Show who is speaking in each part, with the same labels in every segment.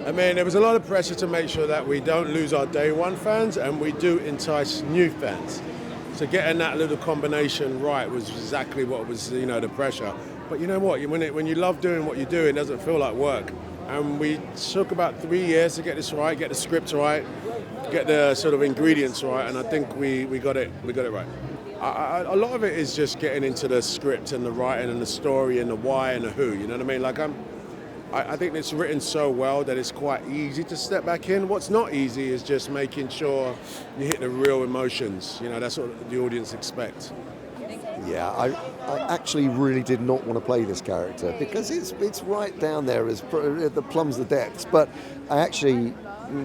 Speaker 1: I mean, there was a lot of pressure to make sure that we don't lose our day one fans and we do entice new fans. So getting that little combination right was exactly what was, the pressure. But you know what? When you love doing what you do, it doesn't feel like work. And we took about 3 years to get this right, get the script right, get the sort of ingredients right, and I think we got it right. A lot of it is just getting into the script and the writing and the story and the why and the who. You know what I mean? Like I think it's written so well that it's quite easy to step back in. What's not easy is just making sure you hit the real emotions. That's what the audience expects.
Speaker 2: Yeah, I actually really did not want to play this character because it's right down there as the plumbs the depths. But I actually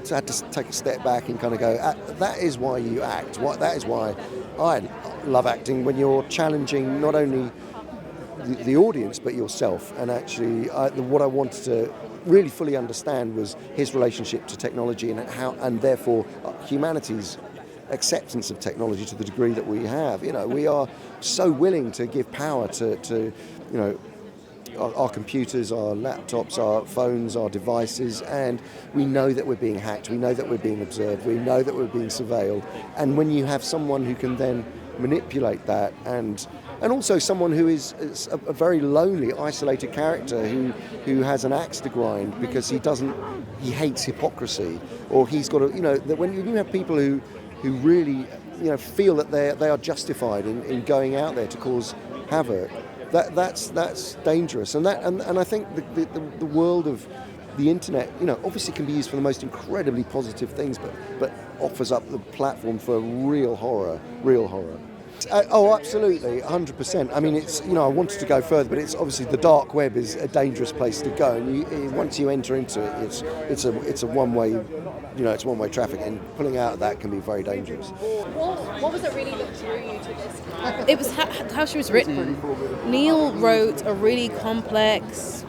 Speaker 2: had to take a step back and kind of go, that is why you act. That is why I love acting, when you're challenging not only the audience but yourself. And actually what I wanted to really fully understand was his relationship to technology and therefore humanity's acceptance of technology to the degree that we have. We are so willing to give power to our computers, our laptops, our phones, our devices, and we know that we're being hacked, we know that we're being observed, we know that we're being surveilled. And when you have someone who can then manipulate that, and also someone who is a very lonely, isolated character who has an axe to grind because he hates hypocrisy, or he's got that when you have people who really feel that they are justified in going out there to cause havoc, that's dangerous. And I think the world of the internet, obviously can be used for the most incredibly positive things, but offers up the platform for real horror. Oh, absolutely, 100%. I mean, it's I wanted to go further, but it's obviously the dark web is a dangerous place to go, and once you enter into it, it's a one-way, it's one-way traffic, and pulling out of that can be very dangerous.
Speaker 3: What was it really that drew you to this? It was how she was written. Neil wrote a really complex,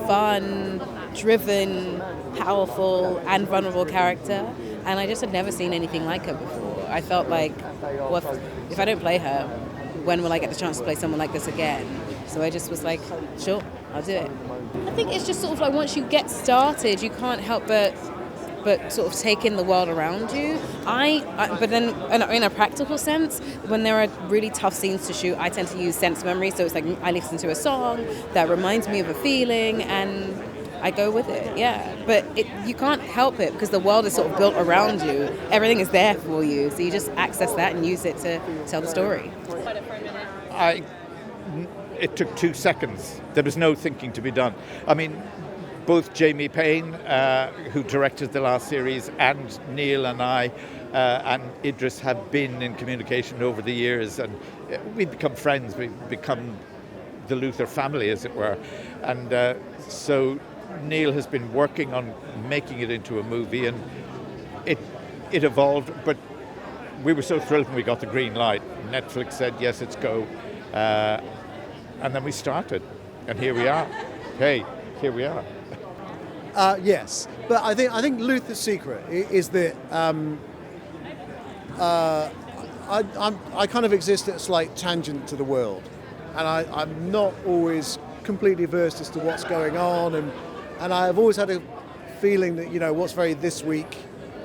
Speaker 3: fun, driven, powerful, and vulnerable character, and I just had never seen anything like her before. I felt like, well, if I don't play her, when will I get the chance to play someone like this again? So I just was like, sure, I'll do it. I think it's just sort of like once you get started, you can't help but sort of take in the world around you. But then in a practical sense, when there are really tough scenes to shoot, I tend to use sense memory. So it's like I listen to a song that reminds me of a feeling and I go with it, yeah. But you can't help it because the world is sort of built around you. Everything is there for you. So you just access that and use it to tell the story.
Speaker 4: It took 2 seconds. There was no thinking to be done. I mean, both Jamie Payne, who directed the last series, and Neil and I and Idris have been in communication over the years, and we've become friends. We've become the Luther family, as it were. And so Neil has been working on making it into a movie, and it evolved, but we were so thrilled when we got the green light. Netflix said, yes, it's go. And then we started, and here we are. Hey, here we are.
Speaker 5: Yes, but I think Luther's secret is that I kind of exist at a slight tangent to the world, and I'm not always completely versed as to what's going on, and I've always had a feeling that what's very this week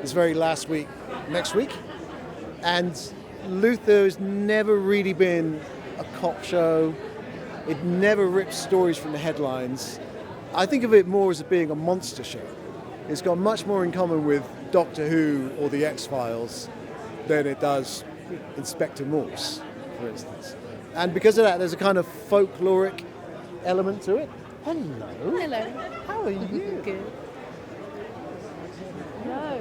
Speaker 5: is very last week, next week, and Luther has never really been a cop show. It never rips stories from the headlines. I think of it more as being a monster show. It's got much more in common with Doctor Who or The X-Files than it does Inspector Morse, for instance. And because of that, there's a kind of folkloric element to it. Hello.
Speaker 3: Hello.
Speaker 5: How are you?
Speaker 3: Good. No.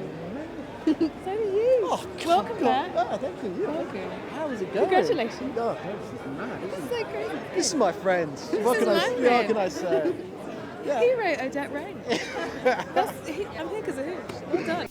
Speaker 3: So are you.
Speaker 5: Oh,
Speaker 3: welcome back.
Speaker 5: Oh, thank you.
Speaker 3: Welcome.
Speaker 5: How is it going?
Speaker 3: Congratulations.
Speaker 5: Oh, this is mad.
Speaker 3: This is so great.
Speaker 5: This is my friend.
Speaker 3: What
Speaker 5: can I say? Yeah.
Speaker 3: He wrote Odette Rain. I'm here because of him. Well done.